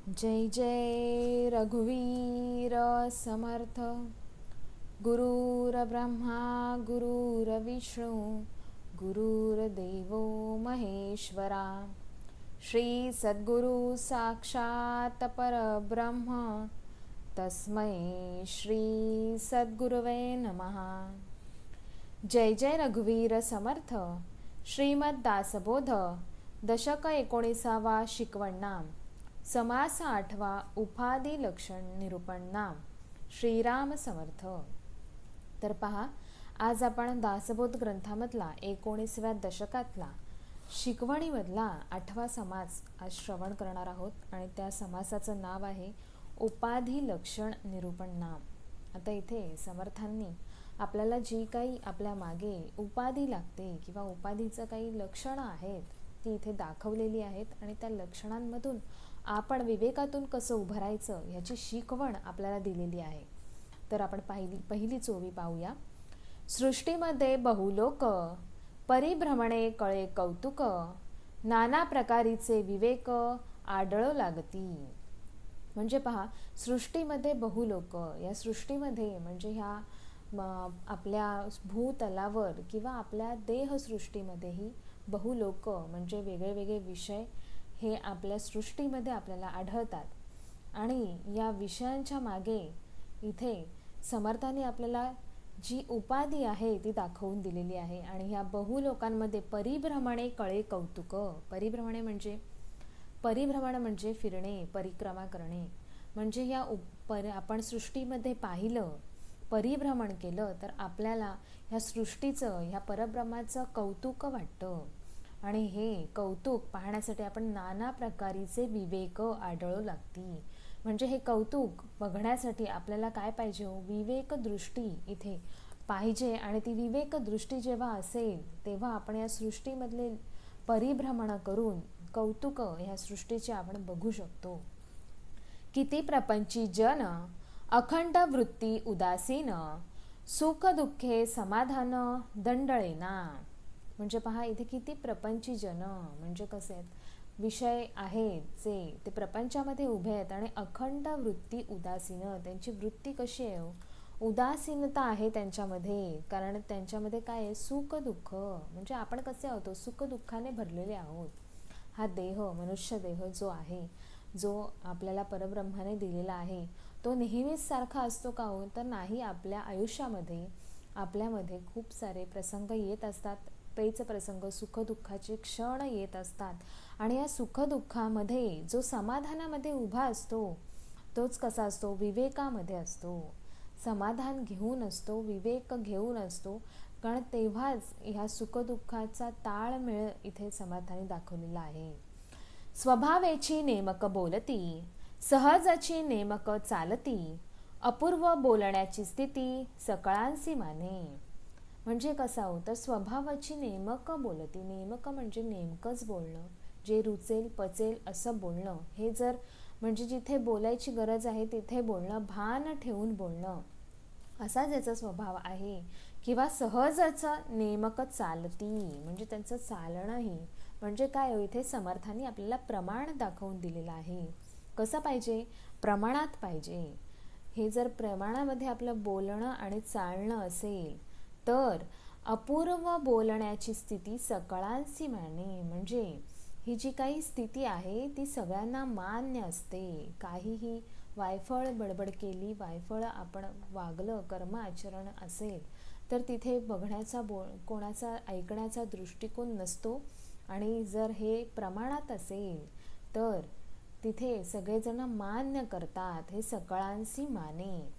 जय जय रघुवीर समर्थ। गुरुर्ब्रह्मा गुरुर्विष्णू गुरुर्देवो महेश्वरा। श्री सद्गुरु साक्षात परब्रह्म तस्मै श्री सद्गुरवे नमः। जय जय रघुवीर समर्थ। श्रीमद दासबोध दशक 19 शिकवण नाम समास 8 उपाधी लक्षण निरूपण नाम श्रीराम समर्थ। तर पहा, आज आपण दासबोध ग्रंथामधला 19व्या दशकातला शिकवणीमधला 8वा समास आज श्रवण करणार आहोत आणि त्या समासाचं नाव आहे उपाधी लक्षण निरूपण नाम। आता इथे समर्थांनी आपल्याला जी काही आपल्या मागे उपाधी लागते किंवा उपाधीचं काही लक्षणं आहेत ती इथे दाखवलेली आहेत आणि त्या लक्षणांमधून आपण विवेकातून कसं उभरायचं याची शिकवण आपल्याला दिलेली आहे। तर आपण पहिली चोवी पाहूया। सृष्टीमध्ये बहुलोक परिभ्रमणे कळे कौतुक नाना प्रकारीचे विवेक आढळू लागती। म्हणजे पहा, सृष्टीमध्ये बहुलोक, या सृष्टीमध्ये म्हणजे ह्या आपल्या भूतलावर किंवा आपल्या देहसृष्टीमध्येही बहुलोक म्हणजे वेगळे वेगळे विषय हे आपल्या सृष्टीमध्ये आपल्याला आढळतात। आणि या विषयांच्या मागे इथे समर्थाने आपल्याला जी उपाधी आहे ती दाखवून दिलेली आहे। आणि ह्या बहुलोकांमध्ये परिभ्रमणे कळे कौतुक, परिभ्रमण म्हणजे फिरणे, परिक्रमा करणे। म्हणजे या आपण सृष्टीमध्ये पाहिलं, परिभ्रमण केलं तर आपल्याला ह्या सृष्टीचं, ह्या परब्रह्माचं कौतुक वाटतं। आणि हे कौतुक पाहण्यासाठी आपण नाना प्रकारीचे विवेक आढळू लागती। म्हणजे हे कौतुक बघण्यासाठी आपल्याला काय पाहिजे, विवेक दृष्टी इथे पाहिजे। आणि ती विवेक दृष्टी जेव्हा असेल तेव्हा आपण या सृष्टीमधले परिभ्रमण करून कौतुक ह्या सृष्टीचे आपण बघू शकतो। किती प्रपंची जन अखंड वृत्ती उदासीन सुख दुःखे समाधान दंडळेना। म्हणजे पहा, इथे किती प्रपंची जन म्हणजे कसे आहेत, विषय आहेत जे ते प्रपंचामध्ये उभे आहेत आणि अखंड वृत्ती उदासीन, त्यांची वृत्ती कशी आहे, उदासीनता आहे त्यांच्यामध्ये। कारण त्यांच्यामध्ये काय आहे, सुख दुःख, म्हणजे आपण कसे आहोत, सुख दुःखाने भरलेले आहोत। हा देह, मनुष्य देह जो आहे, जो आपल्याला परब्रह्माने दिलेला आहे, तो नेहमीच सारखा असतो का हो, तर नाही। आपल्या आयुष्यामध्ये आपल्यामध्ये खूप सारे प्रसंग येत असतात, पेच प्रसंग, सुखदुःखाचे क्षण येत असतात। आणि या सुखदुःखामध्ये जो समाधानामध्ये उभा असतो तोच कसा असतो, विवेकामध्ये असतो, समाधान घेऊन असतो, विवेक घेऊन असतो। कारण तेव्हाच ह्या सुखदुःखाचा ताळमेळ इथे समर्थाने दाखवलेला आहे। स्वभावेची नेमक बोलती सहजची नेमक चालती अपूर्व बोलण्याची स्थिती सकळांसी माने। म्हणजे कसा हो, तर स्वभावाची नेमक बोलती, नेमक म्हणजे नेमकंच बोलणं, जे रुचेल पचेल असं बोलणं। हे जर म्हणजे जिथे बोलायची गरज आहे तिथे बोलणं, भान ठेवून बोलणं, असा ज्याचा स्वभाव आहे। किंवा सहजच नेमक चालती म्हणजे त्यांचं चालणंही म्हणजे काय हो, इथे समर्थांनी आपल्याला प्रमाण दाखवून दिलेलं आहे। कसं पाहिजे, प्रमाणात पाहिजे। हे जर प्रमाणामध्ये आपलं बोलणं आणि चालणं असेल तर अपूर्व बोलण्याची स्थिती सकळांसी माने। म्हणजे ही जी काही स्थिती आहे ती सगळ्यांना मान्य असते। काहीही वायफळ बडबड केली, वायफळ आपण वागलं, कर्म आचरण असेल तर तिथे बघण्याचा कोणाचा ऐकण्याचा दृष्टिकोन नसतो। आणि जर हे प्रमाणात असेल तर तिथे सगळेजण मान्य करतात, हे सकळांसी माने।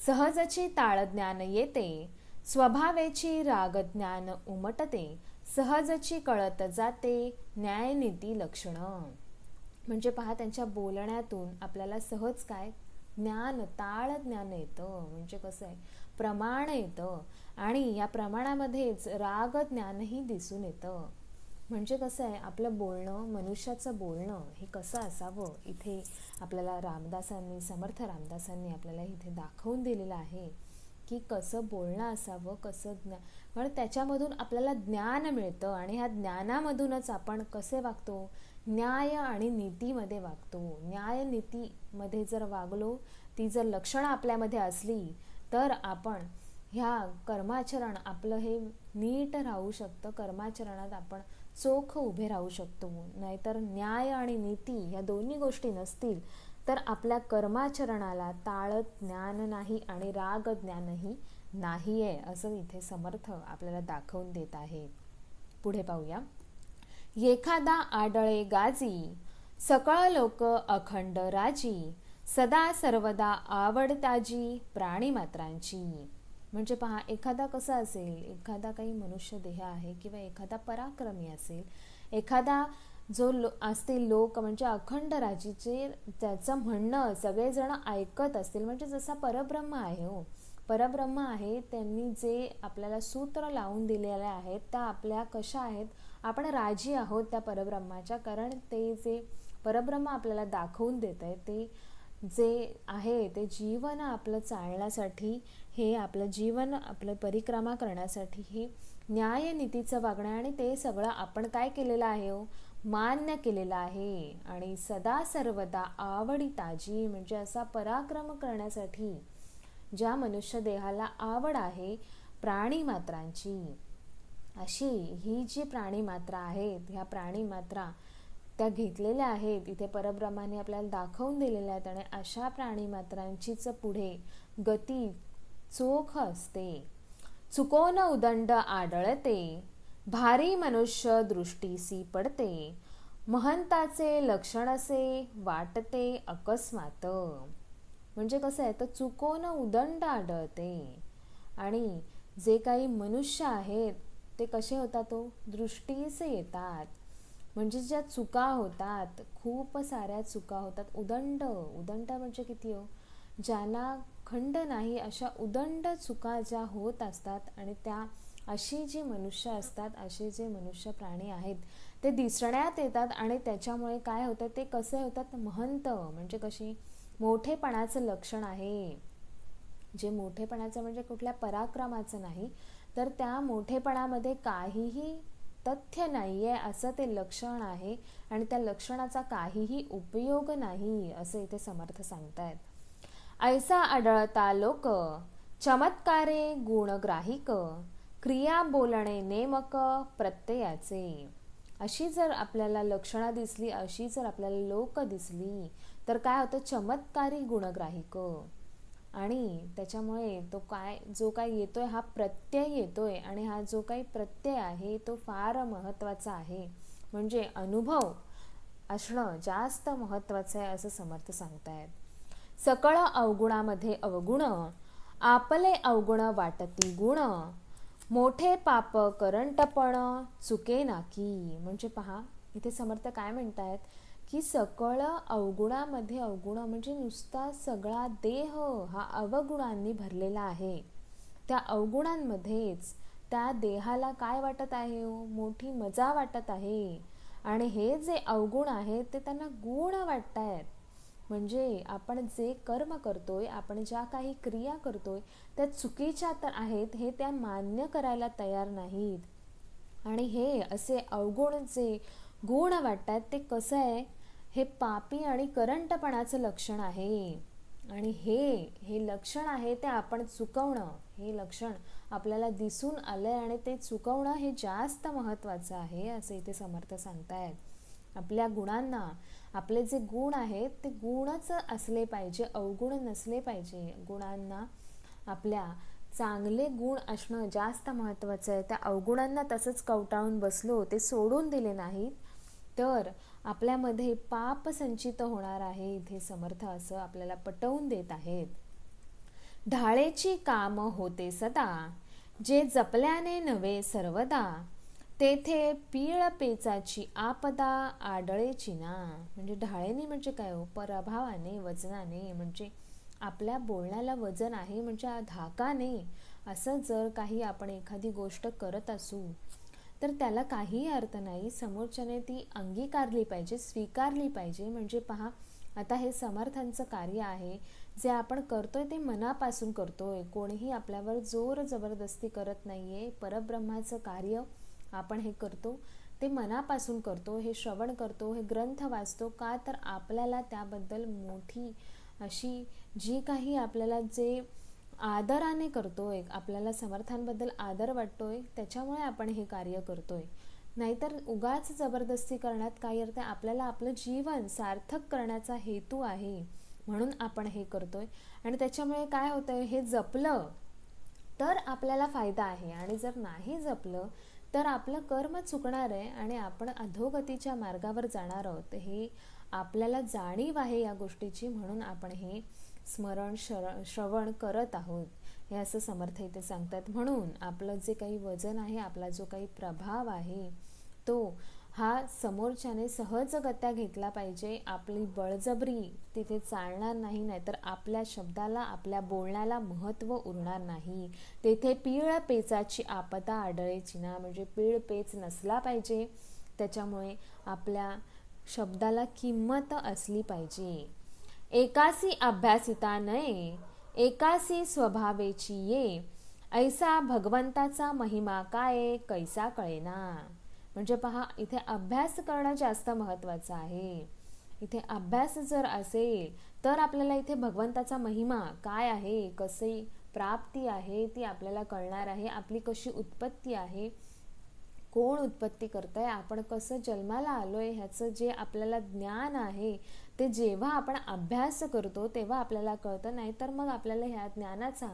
सहजची ताळज्ञान येते स्वभावेची रागज्ञान उमटते सहजची कळत जाते न्यायनीती लक्षण। म्हणजे पहा, त्यांच्या बोलण्यातून आपल्याला सहज काय ज्ञान, ताळ ज्ञान येतं। म्हणजे कसं आहे, प्रमाण येतं आणि या प्रमाणामध्येच राग ज्ञानही दिसून येतं। म्हणजे कसं आहे, आपलं बोलणं, मनुष्याचं बोलणं हे कसं असावं इथे आपल्याला रामदासांनी, समर्थ रामदासांनी आपल्याला इथे दाखवून दिलेलं आहे की कसं बोलणं असावं, कसं कारण त्याच्यामधून आपल्याला ज्ञान मिळतं। आणि ह्या ज्ञानामधूनच आपण कसे वागतो, न्याय आणि नीतीमध्ये वागतो. न्याय नीतीमध्ये जर वागलो, ती जर लक्षणं आपल्यामध्ये असली, तर आपण ह्या कर्माचरण आपलं हे नीट राहू शकतं. कर्माचरणात आपण चोख उभे राहू शकतो. नाहीतर न्याय आणि नीती ह्या दोन्ही गोष्टी नसतील तर आपल्या कर्माचरणाला ताळ ज्ञान नाही आणि राग ज्ञानही नाही आहे, असं इथे समर्थ आपल्याला दाखवून देत आहे. पुढे पाहूया. एखादा आडळे गाजी, सकळ लोक अखंड राजी, सदा सर्वदा आवडताजी प्राणीमात्रांची. म्हणजे पहा, एखादा कसा असेल, एखादा काही मनुष्य देह आहे किंवा एखादा पराक्रमी असेल, एखादा जो असतील लोक म्हणजे अखंड राजीचे, त्याचं म्हणणं सगळेजण ऐकत असतील. म्हणजे जसा परब्रह्म आहे, हो परब्रह्म आहे, त्यांनी जे आपल्याला सूत्र लावून दिलेले आहेत त्या आपल्या कशा आहेत, आपण राजी आहोत त्या परब्रह्माच्या. कारण ते जे परब्रह्म आपल्याला दाखवून देत आहे ते जे आहे ते जीवन आपलं चालण्यासाठी, हे आपलं जीवन आपलं परिक्रमा करण्यासाठी हे न्यायनीतीचं वागणं, आणि ते सगळं आपण काय केलेलं आहे, हो मान्य केलेलं आहे. आणि सदा सर्वदा आवडीताजी म्हणजे असा पराक्रम करण्यासाठी ज्या मनुष्य देहाला आवड आहे प्राणीमात्रांची, अशी ही जी प्राणीमात्रा आहेत, ह्या प्राणीमात्रा त्या घेतलेल्या आहेत इथे परब्रह्माने आपल्याला दाखवून दिलेल्या आहेत. आणि अशा प्राणीमात्रांचीच पुढे गती चोख असते. चुकोन उदंड आढळते, भारी मनुष्य दृष्टीसी पडते, महंताचे लक्षणसे वाटते अकस्मात. म्हणजे कसं आहे, तर चुकोन उदंड आढळते, आणि जे काही मनुष्य आहेत ते कसे होतात, तो दृष्टीस येतात. म्हणजे ज्या चुका होतात, खूप साऱ्या चुका होतात. उदंड, उदंड म्हणजे किती हो, ज्याला खंड नाही, अशा उदंड चुका ज्या होत असतात. आणि त्या अशी जी मनुष्य असतात, असे जे मनुष्य प्राणी आहेत ते दिसण्यात येतात. आणि त्याच्यामुळे काय होतं, ते कसे होतात, महंत म्हणजे कशी, मोठेपणाचं लक्षण आहे. जे मोठेपणाचं म्हणजे कुठल्या पराक्रमाचं नाही, तर त्या मोठेपणामध्ये काहीही तथ्य नाही आहे असं ते लक्षण आहे. आणि त्या लक्षणाचा काहीही उपयोग नाही, असं इथे समर्थ सांगतायत. ऐसा आढळता लोक, चमत्कारे गुणग्राहिक, क्रिया बोलणे नेमक प्रत्ययाचे. अशी जर आपल्याला लक्षणं दिसली, अशी जर आपल्याला लोक दिसली, तर काय होतं, चमत्कारी गुणग्राहिक. आणि त्याच्यामुळे तो काय, जो काही येतोय हा प्रत्यय येतोय, आणि हा जो काही प्रत्यय आहे तो फार महत्त्वाचा आहे. म्हणजे अनुभव असणं जास्त महत्त्वाचं आहे, असं समर्थ सांगतायत. सकळ अवगुणामध्ये अवगुण, आपले अवगुण वाटती गुण, मोठे पाप करंटपण चुके नाकी. म्हणजे पहा, इथे समर्थ काय म्हणतायत की सकळ अवगुणामध्ये अवगुण म्हणजे नुसता सगळा देह हा अवगुणांनी भरलेला आहे. त्या अवगुणांमध्येच त्या देहाला काय वाटत आहे, मोठी मजा वाटत आहे. आणि हे जे अवगुण आहेत ते त्यांना गुण वाटत आहेत. म्हणजे आपण जे कर्म करतोय, आपण ज्या काही क्रिया करतोय त्या चुकीच्या तर आहेत, हे त्या मान्य करायला तयार नाहीत. आणि हे असे अवगुण जे गुण वाटतात ते कसं आहे, हे पापी आणि करंटपणाचं लक्षण आहे. आणि हे लक्षण आहे ते आपण चुकवणं, हे लक्षण आपल्याला दिसून आलंय आणि ते चुकवणं हे जास्त महत्त्वाचं आहे, असे इथे समर्थ सांगतायत. आपल्या गुणांना, आपले जे गुण आहेत ते गुणच असले पाहिजे, अवगुण नसले पाहिजे. गुणांना आपल्या चांगले गुण असणं जास्त महत्त्वाचं आहे. त्या अवगुणांना तसंच कवटाळून बसलो, ते सोडून दिले नाहीत, तर आपल्यामध्ये पाप संचित होणार आहे. इथे समर्थ असं आपल्याला पटवून देत आहेत. ढाळेची काम होते सदा, जे जपल्याने नव्हे सर्वदा, तेथे पीळ पेचाची आपदा आडळेची ना. म्हणजे ढाळेने म्हणजे काय हो, पराभवाने, वजनाने, म्हणजे आपल्या बोलण्याला वजन आहे म्हणजे धाकाने. असं जर काही आपण एखादी गोष्ट करत असू तर त्याला काही अर्थ नाही, समोरच्याने ती अंगीकारली पाहिजे, स्वीकारली पाहिजे. म्हणजे पहा, आता हे समर्थांचं कार्य आहे, जे आपण करतोय ते मनापासून करतोय, कोणीही आपल्यावर जोर जबरदस्ती करत नाहीये. परब्रह्माचं कार्य आपण हे करतो ते मनापासून करतो, हे श्रवण करतो, हे ग्रंथ वाचतो का, तर आपल्याला त्याबद्दल मोठी अशी जी काही आपल्याला जे आदराने करतोय, आपल्याला समर्थांबद्दल आदर वाटतोय, त्याच्यामुळे आपण हे कार्य करतोय. नाहीतर उगाच जबरदस्ती करण्यात काही अर्थ आहे. आपल्याला आपलं जीवन सार्थक करण्याचा हेतू आहे म्हणून आपण हे करतोय. आणि त्याच्यामुळे काय होतंय, हे जपलं तर आपल्याला फायदा आहे, आणि जर नाही जपलं तर आपलं कर्म चुकणार आहे आणि आपण अधोगतीच्या मार्गावर जाणार आहोत. हे आपल्याला जाणीव आहे या गोष्टीची, म्हणून आपण हे स्मरण श्रवण करत आहोत, हे असं समर्थ इथे सांगतात. म्हणून आपलं जे काही वजन आहे, आपला जो काही प्रभाव आहे, तो हा समोरच्याने सहजगत्या घेतला पाहिजे. आपली बळजबरी तिथे चालणार नाही, नाहीतर आपल्या शब्दाला, आपल्या बोलण्याला महत्त्व उरणार नाही. तेथे पीळ पेचाची आपदा आढळेची ना, म्हणजे पीळ पेच नसला पाहिजे. त्याच्यामुळे आपल्या शब्दाला किंमत असली पाहिजे. एकासी अभ्यासिता नये, एकासी स्वभावेची ये, ऐसा भगवंताचा महिमा काय कैसा कळेना. म्हणजे पहा, इथे अभ्यास करणं जास्त महत्त्वाचं आहे. इथे अभ्यास जर असेल तर आपल्याला इथे भगवंताचा महिमा काय आहे, कशी प्राप्ती आहे ती आपल्याला कळणार आहे. आपली कशी उत्पत्ती आहे, कोण उत्पत्ती करतंय, आपण कसं जन्माला आलोय, ह्याचं जे आपल्याला ज्ञान आहे ते जेव्हा आपण अभ्यास करतो तेव्हा आपल्याला कळतं. नाहीतर मग आपल्याला ह्या ज्ञानाचा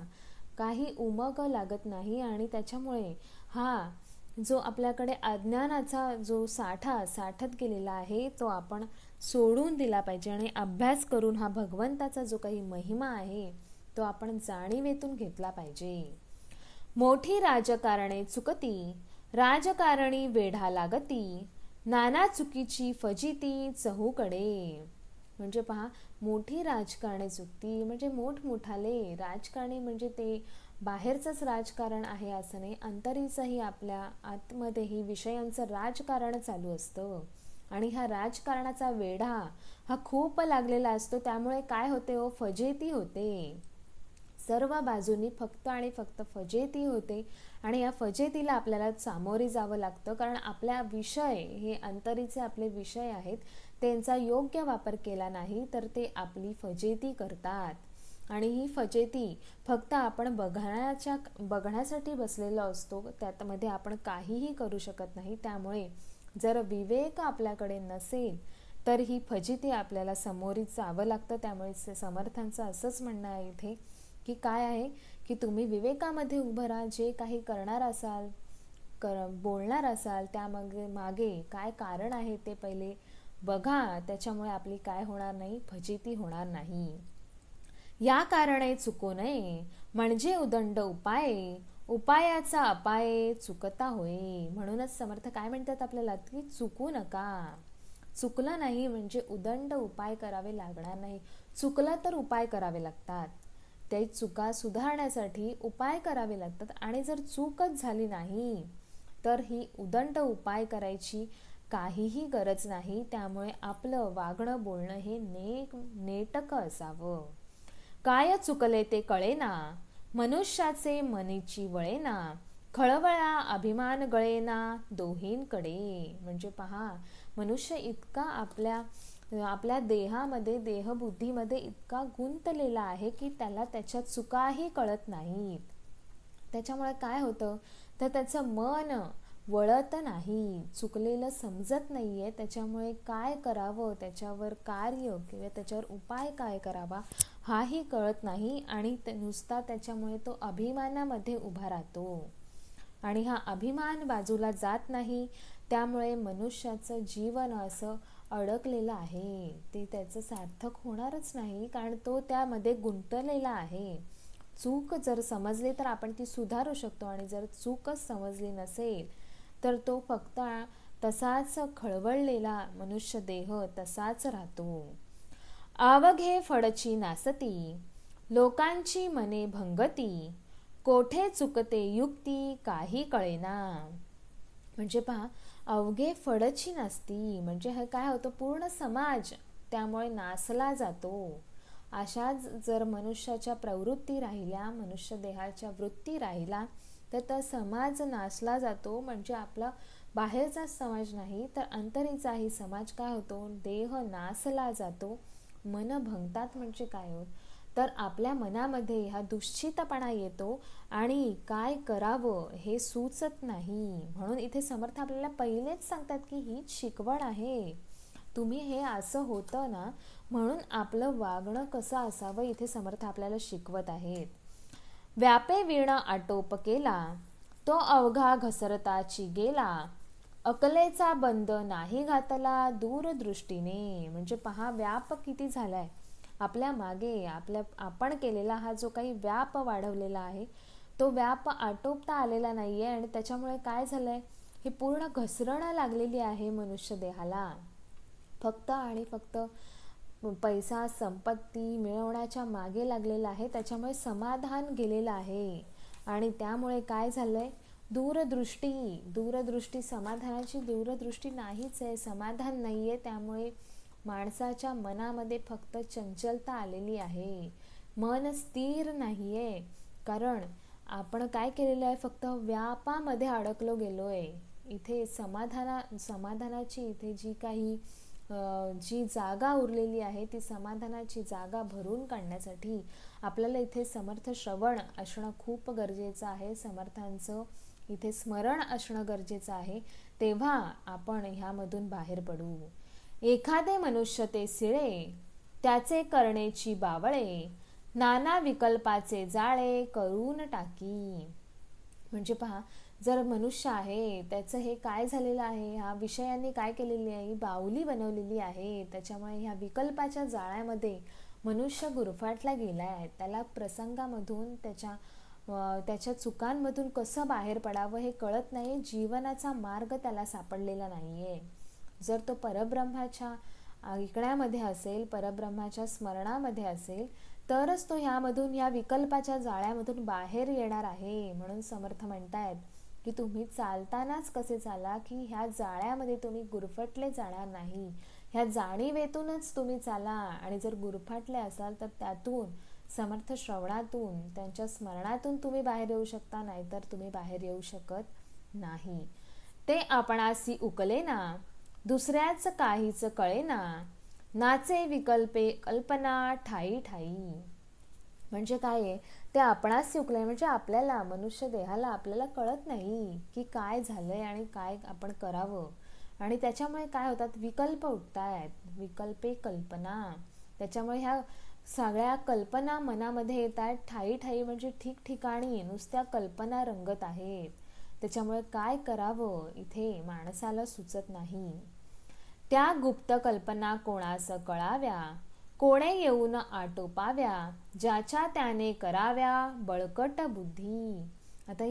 काही उमग लागत नाही. आणि त्याच्यामुळे हा जो आपल्याकडे अज्ञानाचा जो साठत गेलेला आहे तो आपण सोडून दिला पाहिजे. आणि अभ्यास करून हा भगवंताचा जो काही महिमा आहे तो आपण जाणीवेतून घेतला पाहिजे. मोठी राजकारणे चुकती, राजकारणी वेढा लागती, नाना चुकीची फजिती चहूकडे. म्हणजे पहा, मोठी राजकारणे चुकती म्हणजे मोठमोठाले राजकारणी, म्हणजे ते बाहेरचंच राजकारण आहे असं नाही, अंतरीचंही आपल्या आतमध्येही विषयांचं राजकारण चालू असतं. आणि ह्या राजकारणाचा वेढा हा खूप लागलेला असतो. त्यामुळे काय होते हो, फजिती होते. सर्व बाजूनी फक्त आणि फक्त फजिती होते. आणि या फजितीला आपल्याला सामोरे जावं लागतं, कारण आपल्या विषय हे अंतरीचे आपले विषय आहेत, त्यांचा योग्य वापर केला नाही तर ते आपली फजिती करतात. आणि ही फजिती फक्त आपण बघण्यासाठी बसलेलो असतो, त्यामध्ये आपण काहीही करू शकत नाही. त्यामुळे जर विवेक आपल्याकडे नसेल तर ही फजिती आपल्याला सामोरी जावं लागतं. त्यामुळे समर्थांचं असंच म्हणणं आहे इथे की काय आहे की तुम्ही विवेकामध्ये उभं राहा. जे काही करणार असाल, बोलणार असाल, मागे काय कारण आहे ते पहिले बघा. त्याच्यामुळे आपली काय होणार नाही, फजिती होणार नाही. या कारणे चुको नये, म्हणजे उदंड उपाये, उपायाचा अपाये चुकता होय. म्हणूनच समर्थ काय म्हणतात आपल्याला की चुकू नका. चुकलं नाही म्हणजे उदंड उपाय करावे लागणार नाही. चुकलं तर उपाय करावे लागतात. ते चुका सुधारण्यासाठी उपाय करावे लागतात. आणि जर चूकच झाली नाही तर ही उदंड उपाय करायची काहीही गरज नाही. त्यामुळे आपलं वागणं बोलणं हे नेटकं असावं. काय चुकले ते कळेना, मनुष्याचे मनीची वळेना, खळवळा अभिमान गळेना दोहींकडे. म्हणजे पहा, मनुष्य इतका आपल्या देहामध्ये, देहबुद्धीमध्ये इतका गुंतलेला आहे की त्याला त्याच्या चुकाही कळत नाहीत. त्याच्यामुळे काय होतं तर त्याचं मन वळत नाही, चुकलेलं समजत नाहीये. त्याच्यामुळे काय करावं, त्याच्यावर कार्य किंवा त्याच्यावर उपाय काय करावा हाही कळत नाही. आणि नुसता त्याच्यामुळे तो अभिमानामध्ये उभा राहतो. आणि हा अभिमान बाजूला जात नाही. त्यामुळे मनुष्याचं जीवन असं अडकलेलं आहे, ते त्याचं सार्थक होणारच नाही, कारण तो त्यामध्ये गुंतलेला आहे. चूक जर समजली तर आपण ती सुधारू शकतो. आणि जर चूकच समजली नसेल तर तो फक्त तसाच खळवळलेला मनुष्य देह तसाच राहतो. अवघे फडची नासती, लोकांची मने भंगती, कोठे चुकते युक्ती काही कळेना. म्हणजे पहा, अवघे फडची नासती म्हणजे हे काय होतं, पूर्ण समाज त्यामुळे नासला जातो. अशा जर मनुष्याच्या प्रवृत्ती राहिल्या, मनुष्य देहाच्या वृत्ती राहिला तर समाज नासला जातो. म्हणजे आपला बाहेरचाच समाज नाही तर अंतरीचाही समाज काय होतो, देह नासला जातो, मन भंगतात. म्हणजे काय होत तर आपल्या मनामध्ये हा दुश्चितपणा येतो आणि काय करावं हे सुचत नाही. म्हणून इथे समर्थ आपल्याला पहिलेच सांगतात की हीच शिकवण आहे, तुम्ही हे असं होतं ना म्हणून आपलं वागणं कसं असावं इथे समर्थ आपल्याला शिकवत आहेत. व्यापे वीण आटोप केला, तो अवघा घसरताची गेला, अकलेचा बंद नाही घातला दूरदृष्टीने. म्हणजे पहा व्याप किती झालाय आपल्या मागे, आपण केलेला हा जो काही व्याप वाढवलेला आहे तो व्याप आटोपता आलेला नाहीये आणि त्याच्यामुळे काय झालंय, ही पूर्ण घसरण लागलेली आहे मनुष्य देहाला. फक्त आणि फक्त पैसा संपत्ती मिळवण्याच्या मागे लागलेला आहे, त्याच्यामुळे समाधान गेलेलं आहे. आणि त्यामुळे काय झालंय, दूरदृष्टी समाधानाची दूरदृष्टी नाहीच आहे, समाधान नाहीये. त्यामुळे माणसाच्या मनामध्ये फक्त चंचलता आलेली आहे, मन स्थिर नाहीये. कारण आपण काय केलेलं आहे, फक्त व्यापामध्ये अडकलो गेलोय. इथे समाधानाची इथे जी काही जी जागा उरलेली आहे ती समाधानाची जागा भरून काढण्यासाठी आपल्याला इथे समर्थ श्रवण असणं खूप गरजेचं आहे, समर्थांचं इथे स्मरण असणं गरजेचं आहे. तेव्हा आपण ह्यामधून बाहेर पडू. एखादे मनुष्य ते सिळे, त्याचे करणेची बावळे, नाना विकल्पाचे जाळे करून टाकी. म्हणजे पहा, जर मनुष्य आहे त्याचं हे काय झालेलं आहे, ह्या विषयांनी काय केलेली आहे, बाहुली बनवलेली आहे. त्याच्यामुळे ह्या विकल्पाच्या जाळ्यामध्ये मनुष्य गुरफाटला गेलाय. त्याला प्रसंगामधून त्याच्या चुकांमधून कसं बाहेर पडावं हे कळत नाही, जीवनाचा मार्ग त्याला सापडलेला नाहीये. जर तो परब्रह्माच्या ऐकण्यामध्ये असेल, परब्रह्माच्या स्मरणामध्ये असेल, तरच तो ह्यामधून ह्या विकल्पाच्या जाळ्यामधून बाहेर येणार आहे. म्हणून समर्थ म्हणतायत की तुम्ही चालतानाच कसे चाला की ह्या जाळ्यामध्ये तुम्ही गुरफटले जाणार नाही, ह्या जाणीवेतूनच तुम्ही चाला. आणि जर गुरफटले असाल तर त्यातून समर्थ श्रवणातून त्यांच्या स्मरणातून तुम्ही बाहेर येऊ शकता, नाहीतर तुम्ही बाहेर येऊ शकत नाही. ते आपणासी उकलेना, दुसऱ्याच काहीच कळेना, नाचे विकल्पे कल्पना ठाई ठाई. म्हणजे काय आहे, ते आपणास उकले म्हणजे आपल्याला, मनुष्य देहाला आपल्याला कळत नाही की काय झालंय आणि काय आपण करावं. आणि त्याच्यामुळे काय होतात, विकल्प उठतायत, विकल्पे कल्पना. त्याच्यामुळे ह्या सगळ्या कल्पना मनामध्ये येत आहेत, ठाई ठाई म्हणजे ठिकठिकाणी नुसत्या कल्पना रंगत आहेत. त्याच्यामुळे काय करावं इथे माणसाला सुचत नाही. त्या गुप्त कल्पना कोणास कळाव्या, कोणे येऊन आटोपाव्या, ज्याच्या त्याने कराव्या बळकट बुद्धी. आता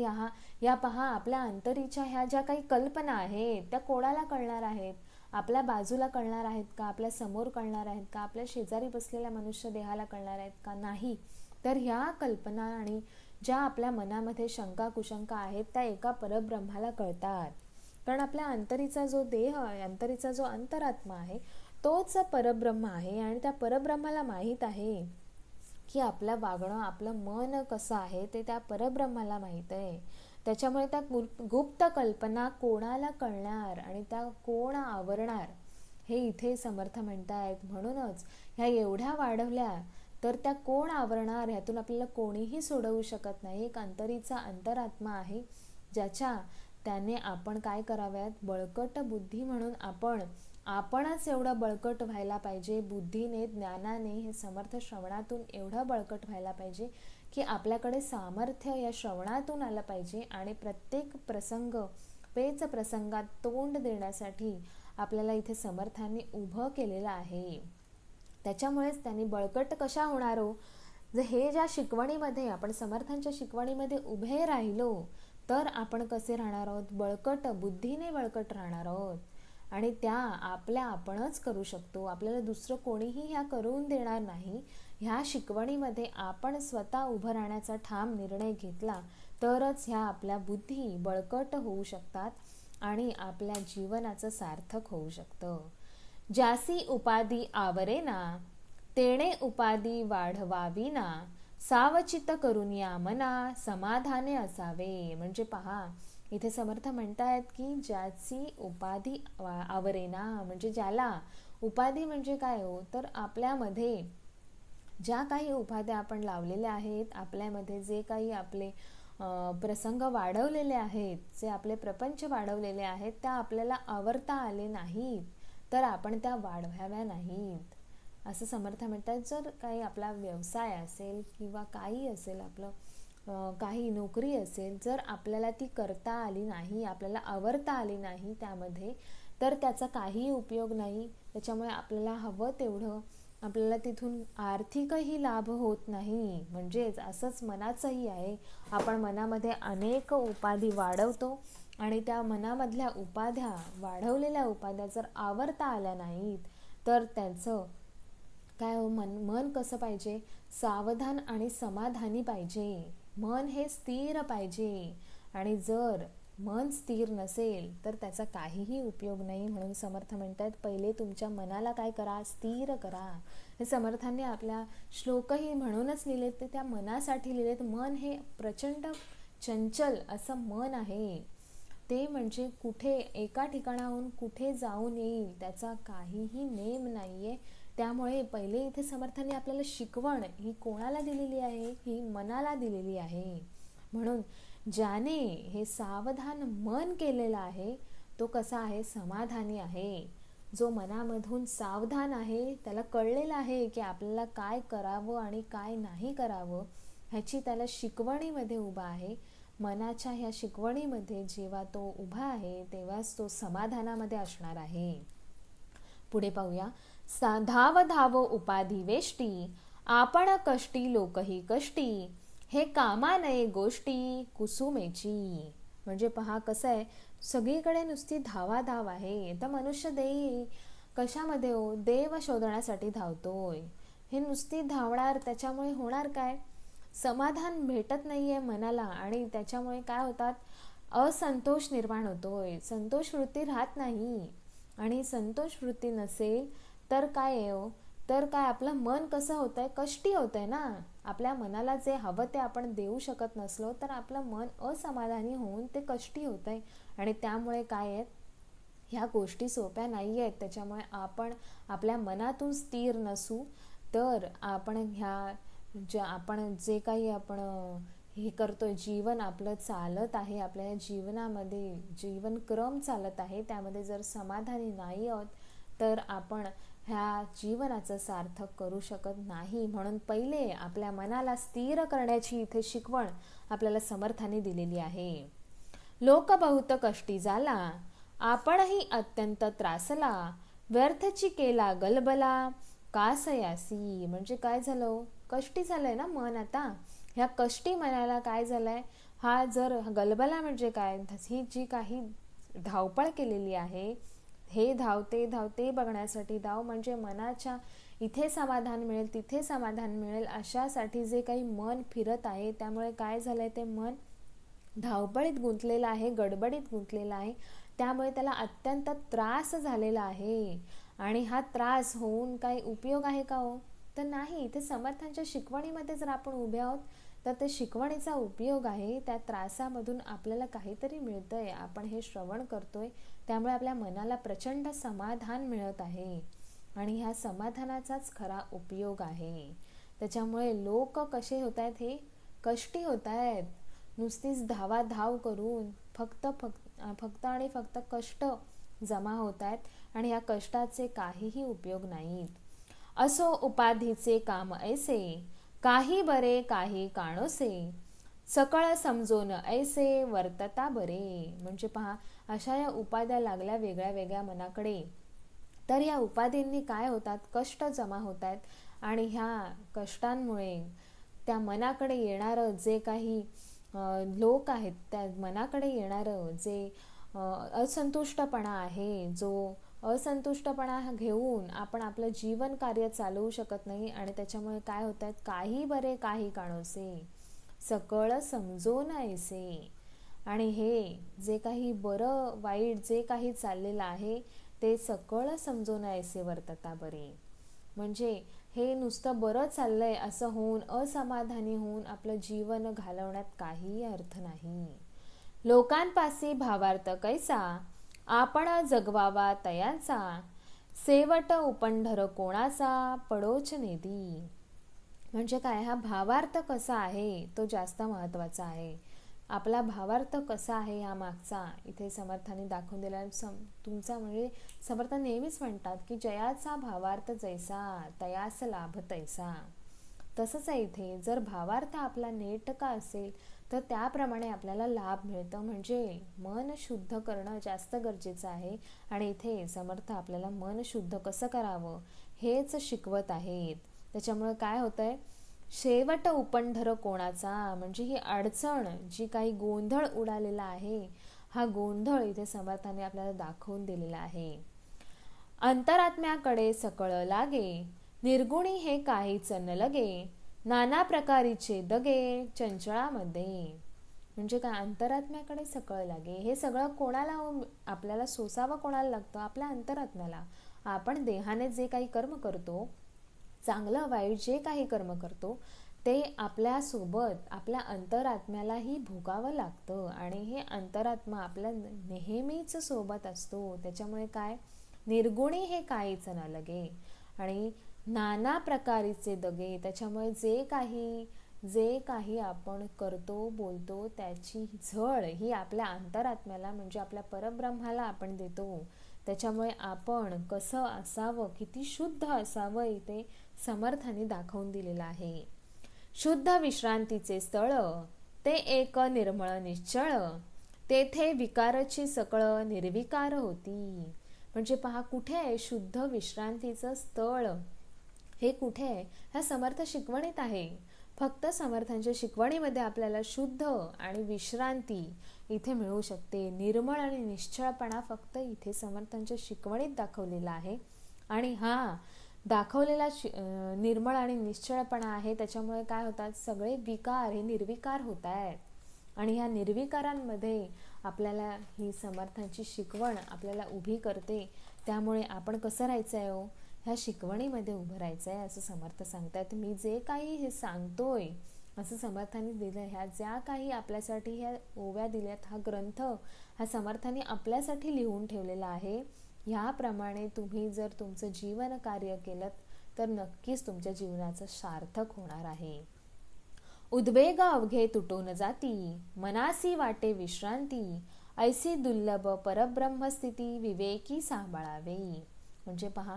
या पहा, आपल्या अंतरीच्या ह्या ज्या काही कल्पना आहेत त्या कोणाला कळणार आहेत, आपल्या बाजूला कळणार आहेत का, आपल्या समोर कळणार आहेत का, आपल्या शेजारी बसलेल्या मनुष्य देहाला कळणार आहेत का, नाही. तर ह्या कल्पना आणि ज्या आपल्या मनामध्ये शंका कुशंका आहेत त्या एका परब्रह्माला कळतात. कारण आपल्या अंतरीचा जो देह आहे, अंतरीचा जो अंतरात्मा आहे तोच परब्रह्म आहे. आणि त्या परब्रह्माला माहीत आहे की आपलं वागणं, आपलं मन कसं आहे ते त्या परब्रह्माला माहीत आहे. त्याच्यामुळे त्या गुप्त कल्पना कोणाला कळणार आणि त्या कोण आवरणार हे इथे समर्थ म्हणतायत. म्हणूनच ह्या एवढ्या वाढवल्या तर त्या कोण आवरणार, ह्यातून आपल्याला कोणीही सोडवू शकत नाही. एक अंतरीचा अंतरात्मा आहे त्याने आपण काय कराव्यात, बळकट बुद्धी म्हणून आपणच एवढं बळकट व्हायला पाहिजे, बुद्धीने ज्ञानाने हे समर्थ श्रवणातून एवढं बळकट व्हायला पाहिजे की आपल्याकडे सामर्थ्य या श्रवणातून आलं पाहिजे. आणि प्रत्येक पेच प्रसंगात तोंड देण्यासाठी आपल्याला इथे समर्थांनी उभं केलेलं आहे. त्याच्यामुळेच त्यांनी बळकट कशा होणार हो, जर हे ज्या शिकवणीमध्ये आपण समर्थांच्या शिकवणीमध्ये उभे राहिलो तर आपण कसे राहणार आहोत, बळकट बुद्धीने बळकट राहणार आहोत. आणि त्या आपणच करू शकतो, आपल्याला दुसरं कोणीही ह्या करून देणार नाही. ह्या शिकवणीमध्ये आपण स्वतः उभं राहण्याचा ठाम निर्णय घेतला तरच ह्या आपल्या बुद्धी बळकट होऊ शकतात आणि आपल्या जीवनाचं सार्थक होऊ शकतं. ज्यासी उपाधी आवरेना, तेणे उपाधी वाढवावीना, सावचित करून या मना समाधाने असावे. म्हणजे पहा, इथे समर्थ म्हणतायत की ज्याची उपाधी आवरेना, म्हणजे ज्याला उपाधी म्हणजे काय हो, तर आपल्यामध्ये ज्या काही उपाध्या आपण लावलेल्या आहेत, आपल्यामध्ये जे काही आपले प्रसंग वाढवलेले आहेत, जे आपले प्रपंच वाढवलेले आहेत, त्या आपल्याला आवरता आले नाहीत तर आपण त्या वाढवाव्या नाहीत, असं समर्थ म्हणतात. जर काही आपला व्यवसाय असेल किंवा काही असेल, आपलं काही नोकरी असेल, जर आपल्याला ती करता आली नाही, आपल्याला आवरता आली नाही त्यामध्ये, तर त्याचा काही उपयोग नाही. त्याच्यामुळे आपल्याला हवं तेवढं आपल्याला तिथून आर्थिकही लाभ होत नाही. म्हणजेच असंच मनाचंही आहे. आपण मनामध्ये अनेक उपाधी वाढवतो आणि त्या मनामधल्या उपाध्या, वाढवलेल्या उपाध्या जर आवरता आल्या नाहीत तर त्याचं काय हो, मन कसं पाहिजे, सावधान आणि समाधानी पाहिजे. मन हे स्थिर पाहिजे, आणि जर मन स्थिर नसेल तर त्याचा काहीही उपयोग नाही. म्हणून समर्थ म्हणतात, पहिले तुमच्या मनाला काय करा, स्थिर करा. हे समर्थांनी आपल्या श्लोकही म्हणूनच लिहिलेत, ते त्या मनासाठी लिहिलेत. मन हे प्रचंड चंचल असं मन आहे. ते म्हणजे कुठे एका ठिकाणाहून कुठे जाऊन येईल त्याचा काहीही नेम नाहीये. त्यामुळे पहिले इथे समर्थांनी आपल्याला शिकवण ही कोणाला दिलेली आहे, ही मनाला दिलेली आहे. म्हणून ज्याने हे सावधान मन केलेलं आहे तो कसा आहे, समाधानी आहे. जो मनामधून सावधान आहे, त्याला कळलेलं आहे की आपल्याला काय करावं आणि काय नाही करावं, ह्याची त्याला शिकवणीमध्ये उभा आहे. मनाच्या ह्या शिकवणीमध्ये जेव्हा तो उभा आहे तेव्हाच तो समाधानामध्ये असणार आहे. पुढे पाहूया. धाव धाव उपाधी वेष्टी, आपण कष्टी लोकही कष्टी, हे कामा नये गोष्टी कुसुमेची. म्हणजे पहा कसं आहे, सगळीकडे नुसती धावाधाव आहे. तर मनुष्य देही कशामध्ये हो, देव शोधण्यासाठी धावतोय. हे नुसती धावणार, त्याच्यामुळे होणार काय, समाधान भेटत नाहीये मनाला, आणि त्याच्यामुळे काय होतात, असंतोष निर्माण होतोय, संतोष वृत्ती राहत नाही. आणि संतोष वृत्ती नसेल तर काय आहे हो, तर काय आपलं मन कसं होतंय, कष्टी होतंय ना. आपल्या मनाला जे हवं ते आपण देऊ शकत नसलो तर आपलं मन असमाधानी होऊन ते कष्टी होतंय. आणि त्यामुळे काय आहे, ह्या गोष्टी सोप्या नाही आहेत. त्याच्यामुळे आपण आपल्या मनातून स्थिर नसू तर आपण आपण जे काही आपण हे करतोय, जीवन आपलं चालत आहे, आपल्या जीवनामध्ये जीवनक्रम चालत आहे, त्यामध्ये जर समाधानी नाही आहोत तर आपण ह्या जीवनाचं सार्थक करू शकत नाही. म्हणून पहिले आपल्या मनाला स्थिर करण्याची इथे शिकवण आपल्याला समर्थाने दिलेली आहे. लोक बहुत कष्टी झाला, आपणही अत्यंत त्रासला, व्यर्थची केला गलबला, कासयासी. म्हणजे काय झालं, कष्टी झालंय ना मन. आता ह्या कष्टी मनाला काय झालंय, हा जर गलबला म्हणजे काय, ही जी काही धावपळ केलेली आहे, हे धाव ते बघण्यासाठी धाव, म्हणजे मनाच्या इथे समाधान मिळेल तिथे समाधान मिळेल अशासाठी जे काही मन फिरत आहे, त्यामुळे काय झालंय, ते मन धावपळीत गुंतलेलं आहे, गडबडीत गुंतलेलं आहे. त्यामुळे त्याला अत्यंत त्रास झालेला आहे. आणि हा त्रास होऊन काही उपयोग आहे का हो, तर नाही. इथे समर्थांच्या शिकवणीमध्ये जर आपण उभे आहोत तर ते शिकवणीचा उपयोग आहे. त्या त्रासामधून आपल्याला काहीतरी मिळतंय, आपण हे श्रवण करतोय, त्यामुळे आपल्या मनाला प्रचंड समाधान मिळत आहे. आणि ह्या समाधानाचाच खरा उपयोग आहे. त्याच्यामुळे लोक कसे होत आहेत, हे कष्टी होत आहेत. नुसतीच धावाधाव करून फक्त आणि फक्त कष्ट जमा होत आहेत, आणि या कष्टाचे काहीही उपयोग नाहीत. असो उपाधीचे काम ऐसे, काही बरे काही काणोसे, सकळ समजोन ऐसे वर्तता बरे. म्हणजे पहा, अशा या उपाध्या लागल्या वेगळ्या वेगळ्या मनाकडे, तर या उपाधींनी काय होतात, कष्ट जमा होत आहेत. आणि ह्या कष्टांमुळे त्या मनाकडे येणारं जे काही लोक आहेत, त्या मनाकडे येणारं जे असंतुष्टपणा आहे, जो असंतुष्टपणा घेऊन आपण आपलं जीवन कार्य चालवू शकत नाही. आणि त्याच्यामुळे काय होत आहेत, काही बरे काही काणोसे, सकळ समजोन ऐसे. आणि हे जे काही बरं वाईट जे काही चाललेलं आहे ते सकळ समजोन ऐसे वर्तता बरे. म्हणजे हे नुसतं बरं चाललंय असं होऊन, असमाधानी होऊन आपलं जीवन घालवण्यात काहीही अर्थ नाही. लोकांपासी भावार्थ कैसा, आपण जगवावा तयांचा, सेवट उपंढर कोणाचा, पडोच नेदी. म्हणजे काय, हा भावार्थ कसा आहे तो जास्त महत्त्वाचा आहे. आपला भावार्थ कसा आहे या मागचा इथे समर्थांनी दाखवून दिला. तुमचा म्हणजे समर्थ नेहमीच म्हणतात की जयाचा भावार्थ जैसा तयास लाभ तैसा. तसंच आहे इथे, जर भावार्थ आपला नेटका असेल तर त्याप्रमाणे आपल्याला लाभ मिळतं. म्हणजे मन शुद्ध करणं जास्त गरजेचं आहे. आणि इथे समर्थ आपल्याला मन शुद्ध कसं करावं हेच शिकवत आहेत. त्याच्यामुळे काय होतंय, शेवट उपंढर कोणाचा, म्हणजे ही अडचण जी काही गोंधळ उडालेला आहे, हा गोंधळ इथे समर्थाने आपल्याला दाखवून दिलेला आहे. अंतरात्म्याकडे सकळ लागे, निर्गुणी हे काहीच न लगे, नाना प्रकारीचे दगे चंचळामध्ये. म्हणजे काय, अंतरात्म्याकडे सकळ लागे, हे सगळं कोणाला आपल्याला सोसावं कोणाला लागतं, आपल्या अंतरात्म्याला. आपण देहाने जे काही कर्म करतो, चांगलं वाईट जे काही कर्म करतो, ते आपल्यासोबत आपल्या अंतरात्म्यालाही भोगावं लागतं. आणि हे अंतरात्मा आपल्या नेहमीच सोबत असतो. त्याच्यामुळे काय, निर्गुणी हे काहीच न लगे, आणि नाना प्रकारीचे दगे. त्याच्यामुळे जे काही आपण करतो बोलतो त्याची झळ ही आपल्या अंतरात्म्याला म्हणजे आपल्या परब्रह्माला आपण देतो. त्याच्यामुळे आपण कसं असावं, किती शुद्ध असावं इथे समर्थांनी दाखवून दिलेलं आहे. शुद्ध विश्रांतीचे स्थळ, ते एक निर्मळ निश्चळ, तेथे विकारची सकळ निर्विकार होती. म्हणजे पहा, कुठे आहे शुद्ध विश्रांतीचं स्थळ, हे कुठे आहे, ह्या समर्थ शिकवणीत आहे. फक्त समर्थांच्या शिकवणीमध्ये आपल्याला शुद्ध आणि विश्रांती इथे मिळू शकते. निर्मळ आणि निश्चळपणा फक्त इथे समर्थांच्या शिकवणीत दाखवलेला आहे. आणि हा दाखवलेला निर्मळ आणि निश्चळपणा आहे, त्याच्यामुळे काय होतात, सगळे विकार हे निर्विकार होत आहेत. आणि ह्या निर्विकारांमध्ये आपल्याला ही समर्थांची शिकवण आपल्याला उभी करते. त्यामुळे आपण कसं राहायचं आहे, ह्या शिकवणीमध्ये उभं राहायचं आहे असं समर्थ सांगतात. मी जे काही हे सांगतोय असं समर्थांनी दिलं, ह्या ज्या काही आपल्यासाठी ह्या ओव्या दिल्यात, हा ग्रंथ हा समर्थांनी आपल्यासाठी लिहून ठेवलेला आहे. ह्याप्रमाणे तुम्ही जर तुमचं जीवन कार्य केलं तर नक्कीच तुमच्या जीवनाचं सार्थक होणार आहे. उद्वेग अवघे तुटून जाती, मनासी वाटे विश्रांती, ऐसी दुर्लभ परब्रह्मस्थिती विवेकी सांभाळावे. म्हणजे पहा,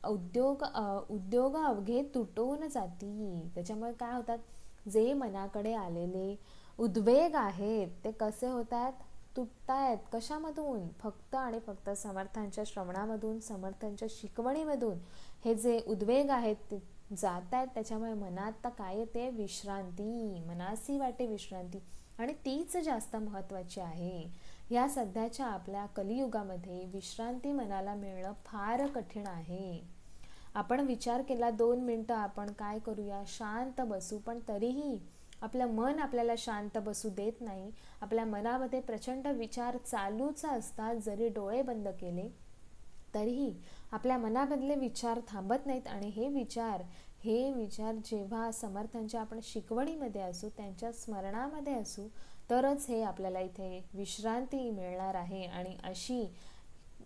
उद्योग अवघे तुटून जाती. त्याच्यामुळे काय होतात, जे मनाकडे आलेले उद्वेग आहेत ते कसे होतात, तुटतायत. कशामधून, फक्त आणि फक्त समर्थांच्या श्रवणामधून, समर्थांच्या शिकवणीमधून हे जे उद्वेग आहेत ते जात आहेत. त्याच्यामुळे मनात काय येते, विश्रांती, मनासी वाटे विश्रांती. आणि तीच जास्त महत्त्वाची आहे. या सध्याच्या आपल्या कलियुगामध्ये विश्रांती मनाला मिळणं फार कठीण आहे. आपण विचार केला 2 मिनिटं आपण काय करूया, शांत बसू, पण तरीही आपलं मन आपल्याला शांत बसू देत नाही. आपल्या मनामध्ये प्रचंड विचार चालूच असतात. जरी डोळे बंद केले तरीही आपल्या मनामधले विचार थांबत नाहीत. आणि हे विचार जेव्हा समर्थांच्या आपण शिकवणीमध्ये असू, त्यांच्या स्मरणामध्ये असू, तरच हे आपल्याला इथे विश्रांती मिळणार आहे. आणि अशी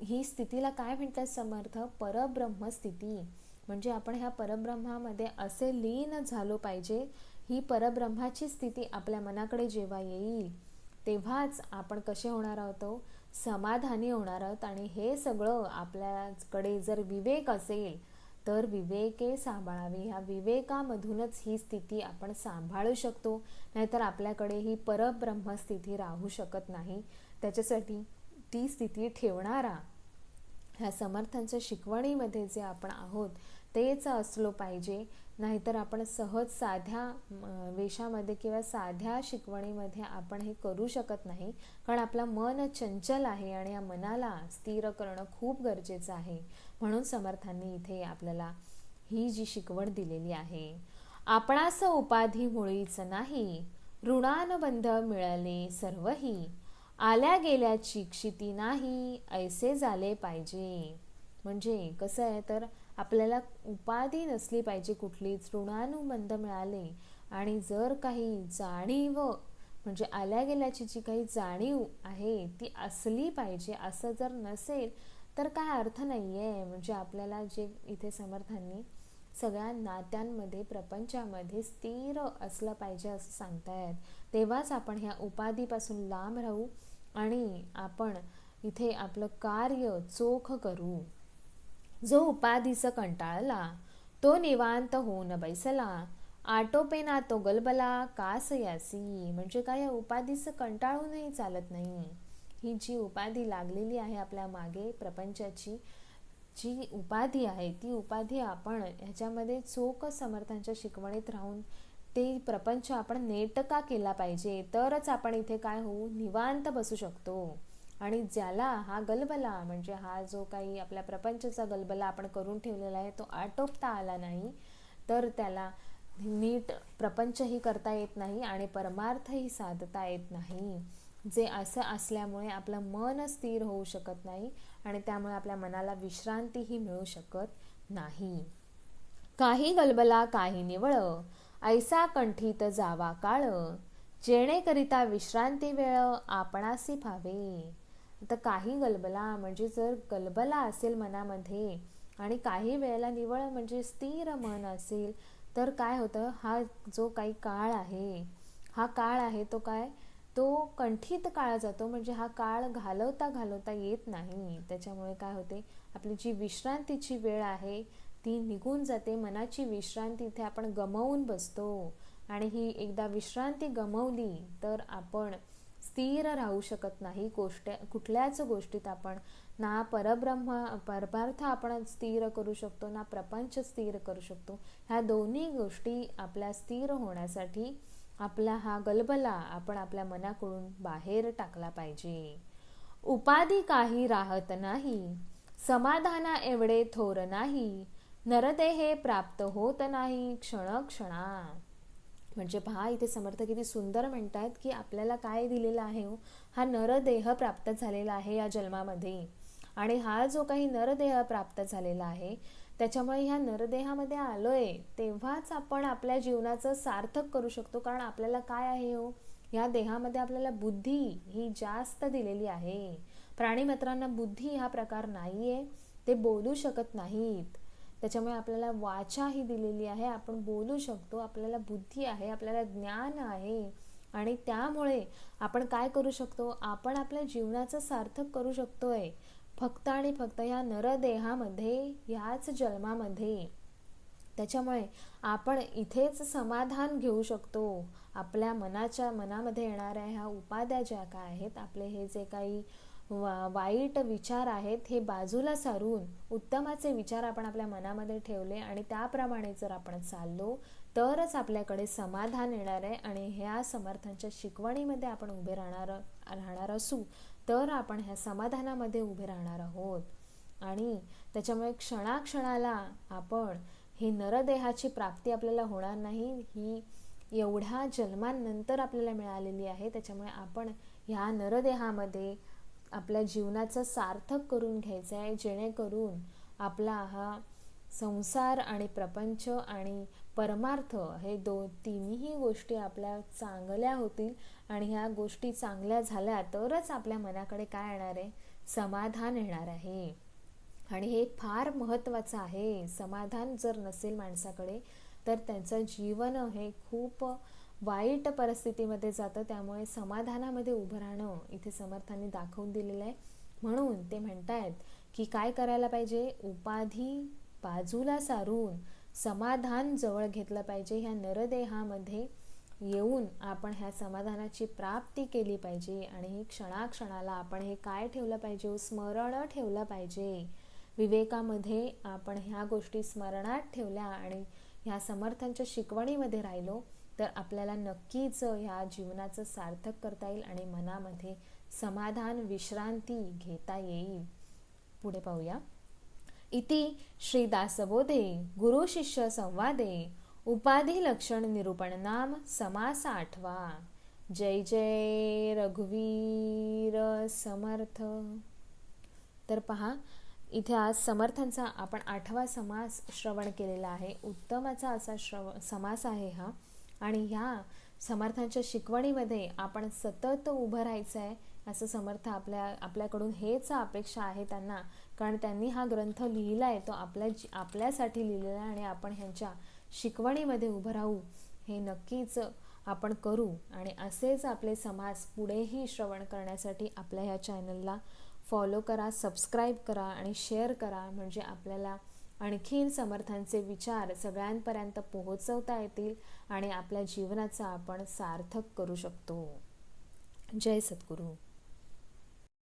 ही स्थितीला काय म्हणतात समर्थ, परब्रह्म स्थिती. म्हणजे आपण ह्या परब्रह्मामध्ये असे लीन झालो पाहिजे. ही परब्रह्माची स्थिती आपल्या मनाकडे जेव्हा येईल तेव्हाच आपण कसे होणार आहोत, समाधानी होणार आहोत. आणि हे सगळं आपल्याकडे जर विवेक असेल तर विवेके सांभाळावे. ह्या विवेकामधूनच ही स्थिती आपण सांभाळू शकतो. नाहीतर आपल्याकडे ही परब्रह्म स्थिती राहू शकत नाही. त्याच्यासाठी ती स्थिती ठेवणारा ह्या समर्थांच्या शिकवणीमध्ये जे आपण आहोत तेच असलो पाहिजे. नाहीतर आपण सहज साध्या वेशामध्ये किंवा साध्या शिकवणीमध्ये आपण हे करू शकत नाही. कारण आपलं मन चंचल आहे आणि या मनाला स्थिर करणं खूप गरजेचं आहे. म्हणून समर्थांनी इथे आपल्याला ही जी शिकवण दिलेली आहे, आपणास उपाधी मुळीच नाही, ऋणानुबंध मिळाले सर्वही, आल्या गेल्याची क्षिती नाही, ऐसे झाले पाहिजे. म्हणजे कसं आहे, तर आपल्याला उपाधी नसली पाहिजे कुठलीच, ऋणानुबंध मिळाले. आणि जर काही जाणीव म्हणजे आल्या गेल्याची जी काही जाणीव आहे ती असली पाहिजे. असं जर नसेल तर काय अर्थ नाही आहे. म्हणजे आपल्याला जे इथे समर्थांनी सगळ्या नात्यांमध्ये प्रपंचामध्ये स्थिर असलं पाहिजे असं सांगतायत. तेव्हाच आपण ह्या उपाधीपासून लांब राहू आणि आपण इथे आपलं कार्य चोख करू. जो उपाधीचं कंटाळला तो निवांत होऊन बैसला, आटोपेना तो गलबला कास यासी. म्हणजे काय, या उपाधीचं कंटाळूनही चालत नाही. ही जी उपाधी लागलेली आहे आपल्या मागे, प्रपंचाची जी उपाधी आहे ती उपाधी आपण ह्याच्यामध्ये चोख समर्थांच्या शिकवणीत राहून ते प्रपंच आपण नेटका केला पाहिजे. तरच आपण इथे काय होऊ, निवांत बसू शकतो. आणि ज्याला हा गलबला म्हणजे हा जो काही आपल्या प्रपंचाचा गलबला आपण करून ठेवलेला आहे तो आटोपता आला नाही तर त्याला नीट प्रपंचही करता येत नाही आणि परमार्थही साधता येत नाही. जे असं असल्यामुळे आपलं मन स्थिर होऊ शकत नाही आणि त्यामुळे आपल्या मनाला विश्रांतीही मिळू शकत नाही. काही गलबला काही निवळ, ऐसा कंठीत जावा काळ, जेणेकरिता विश्रांती वेळ आपणासी फावे. आता काही गलबला म्हणजे जर गलबला असेल मनामध्ये आणि काही वेळेला निवळ म्हणजे स्थिर मन असेल तर काय होतं, हा जो काही काळ आहे हा काळ आहे तो काय, तो कंठित काळ जातो. म्हणजे हा काळ घालवता येत नाही. त्याच्यामुळे काय होते, आपली जी विश्रांतीची वेळ आहे ती निघून जाते. मनाची विश्रांती इथे आपण गमावून बसतो आणि ही एकदा विश्रांती गमावली तर आपण स्थिर राहू शकत नाही. कुठल्याच गोष्टीत आपण ना परमार्थ आपण स्थिर करू शकतो, ना प्रपंच स्थिर करू शकतो. ह्या दोन्ही गोष्टी आपल्या स्थिर होण्यासाठी आपला हा गलबला आपण आपल्या मनाकडून बाहेर टाकला पाहिजे. उपाधी काही राहत नाही, समाधाना एवढे थोर नाही, नरदेहे प्राप्त होत नाही क्षणक्षणा. म्हणजे पहा इथे समर्थ किती सुंदर म्हणतात की आपल्याला काय दिलेला आहे, हा नरदेह प्राप्त झालेला आहे या जन्मामध्ये. आणि हा जो काही नरदेह प्राप्त झालेला आहे त्याच्यामुळे ह्या नरदेहामध्ये आलोय तेव्हाच आपण आपल्या जीवनाचं सार्थक करू शकतो. कारण आपल्याला काय आहे हो, ह्या देहामध्ये आपल्याला बुद्धी ही जास्त दिलेली आहे. प्राणीमात्रांना बुद्धी हा प्रकार नाहीये, ते बोलू शकत नाहीत. त्याच्यामुळे आपल्याला वाचा ही दिलेली आहे, आपण बोलू शकतो, आपल्याला बुद्धी आहे, आपल्याला ज्ञान आहे. आणि त्यामुळे आपण काय करू शकतो, आपण आपल्या जीवनाचं सार्थक करू शकतोय फक्त आणि फक्त या नरदेहामध्ये, ह्याच जन्मामध्ये. त्याच्यामुळे आपण इथेच समाधान घेऊ शकतो. आपल्या मनामध्ये येणाऱ्या ह्या उपाध्या ज्या काय आहेत, आपले हे जे काही वाईट विचार आहेत हे बाजूला सारून उत्तमाचे विचार आपण आपल्या मनामध्ये ठेवले आणि त्याप्रमाणे जर आपण चाललो तरच आपल्याकडे समाधान येणार आहे. आणि ह्या समर्थांच्या शिकवणीमध्ये आपण उभे राहणार असू तर आपण ह्या समाधानामध्ये उभे राहणार आहोत. आणि त्याच्यामुळे क्षणाक्षणाला आपण ही नरदेहाची प्राप्ती आपल्याला होणार नाही, ही एवढ्या जन्मांनंतर आपल्याला मिळालेली आहे. त्याच्यामुळे आपण ह्या नरदेहामध्ये आपल्या जीवनाचं सार्थक करून घ्यायचं आहे, जेणेकरून आपला हा संसार आणि प्रपंच आणि परमार्थ हे तिन्ही गोष्टी आपल्या चांगल्या होतील. आणि ह्या गोष्टी चांगल्या झाल्या तरच आपल्या मनाकडे काय येणार आहे, समाधान येणार आहे. आणि हे फार महत्त्वाचं आहे. समाधान जर नसेल माणसाकडे तर त्यांचं जीवन हे खूप वाईट परिस्थितीमध्ये जातं. त्यामुळे समाधानामध्ये उभं राहणं इथे समर्थांनी दाखवून दिलेलं आहे. म्हणून ते म्हणतायत की काय करायला पाहिजे, उपाधी बाजूला सारून समाधान जवळ घेतलं पाहिजे. ह्या नरदेहामध्ये येऊन आपण ह्या समाधानाची प्राप्ती केली पाहिजे. आणि ही क्षणाक्षणाला आपण हे काय ठेवलं पाहिजे, स्मरण ठेवलं पाहिजे. विवेकामध्ये आपण ह्या गोष्टी स्मरणात ठेवल्या आणि ह्या समर्थांच्या शिकवणीमध्ये राहिलो तर आपल्याला नक्कीच ह्या जीवनाचं सार्थक करता येईल आणि मनामध्ये समाधान विश्रांती घेता येईल. पुढे पाहूया. इति श्री दासबोधे गुरु शिष्य संवादे उपाधी लक्षण निरूपण नाम समास 8वा. जय जय रघुवीर समर्थ. तर पहा इथे आज समर्थांचा आपण 8वा समास श्रवण केलेला आहे. उत्तमाचा असा समास आहे हा. आणि ह्या समर्थांच्या शिकवणीमध्ये आपण सतत उभं राहायचं आहे, असं समर्थ आपल्याकडून हेच अपेक्षा आहे त्यांना. कारण त्यांनी हा ग्रंथ लिहिला आहे, तो आपल्यासाठी लिहिलेला आहे आणि आपण ह्यांच्या शिकवणीमध्ये उभं राहू, हे नक्कीच आपण करू. आणि असेच आपले समाज पुढेही श्रवण करण्यासाठी आपल्या ह्या चॅनलला फॉलो करा, सबस्क्राईब करा आणि शेअर करा. म्हणजे आपल्याला आणखीन समर्थांचे विचार सगळ्यांपर्यंत पोहोचवता येतील आणि आपल्या जीवनाचा आपण सार्थक करू शकतो. जय सद्गुरू.